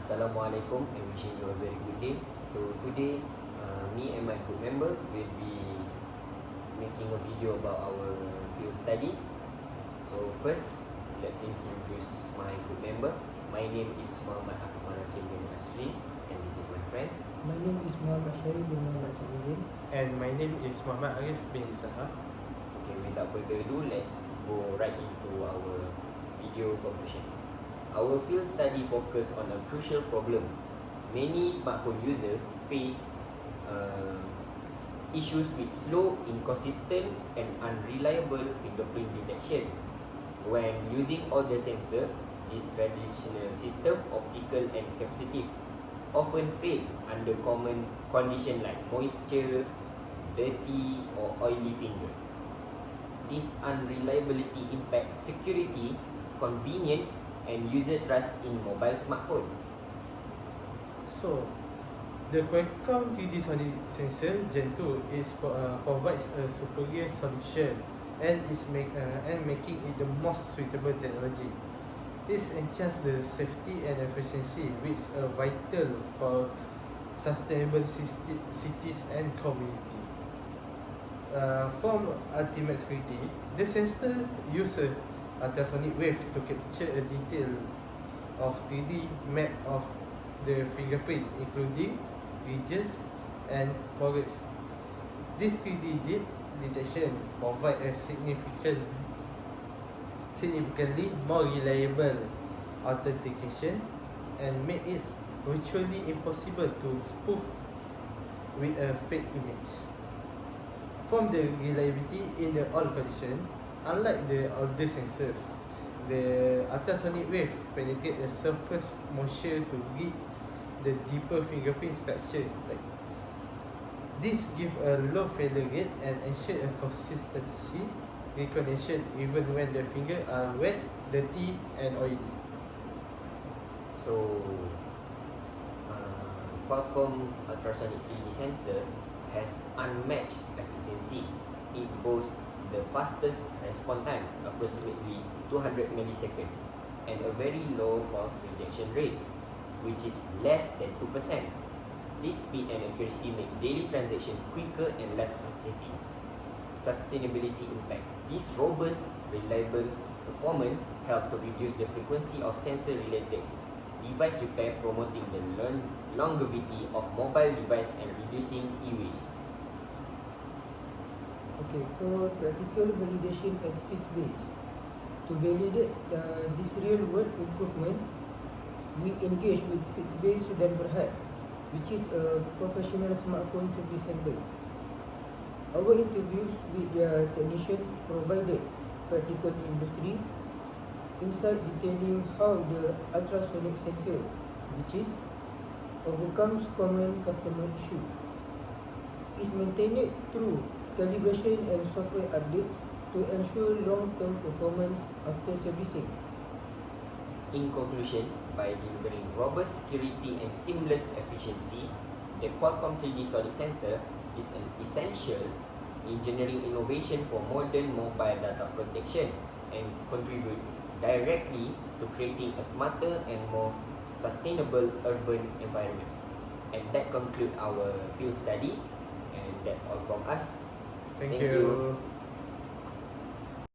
Assalamualaikum and wishing you a very good day. So today, me and my group member will be making a video about our field study. So first, let's introduce my group member. My name is Muhammad Akmal Hakim bin Asri, and this is my friend. My name is Muhammad Syarif bin Muhammad Samuddin. And my name is Muhammad Arif bin Isaha. Okay, without further ado, let's go right into our video conclusion. Our field study focused on a crucial problem. Many smartphone users face issues with slow, inconsistent and unreliable fingerprint detection. When using all the sensor, this traditional system, optical and capacitive, often fail under common condition like moisture, dirty or oily finger. This unreliability impacts security, convenience and user trust in mobile smartphone. So, the Qualcomm 3D Solid Sensor Gen 2 provides a superior solution and making it the most suitable technology. This enhances the safety and efficiency, which are vital for sustainable cities and community. From ultimate security, the sensor uses ultrasonic wave to capture a detail of 3D map of the fingerprint, including ridges and pores. This 3D detection provides a significantly more reliable authentication and make it virtually impossible to spoof with a fake image. From the reliability in the all condition, unlike the older sensors, the ultrasonic wave penetrate the surface moisture to read the deeper fingerprint structure. This gives a low failure rate and ensure a consistency recognition even when the fingers are wet, dirty and oily. So, Qualcomm ultrasonic 3D sensor has unmatched efficiency. It boasts the fastest response time, approximately 200 milliseconds, and a very low false rejection rate, which is less than 2%. This speed and accuracy make daily transaction quicker and less frustrating. Sustainability impact. This robust, reliable performance help to reduce the frequency of sensor-related device repair, promoting the longevity of mobile device and reducing e-waste. Okay, for practical validation and feeds-based, to validate this real-world improvement, we engage with feeds-based Sudan Berhad, which is a professional smartphone service center. Our interviews with their technician provided practical industry insight detailing how the ultrasonic sensor, which is overcomes common customer issue, is maintained through calibration and software updates to ensure long-term performance after servicing. In conclusion, by delivering robust security and seamless efficiency, the Qualcomm 3D Solid Sensor is an essential engineering innovation for modern mobile data protection and contribute directly to creating a smarter and more sustainable urban environment. And that concludes our field study, and that's all from us. Thank you.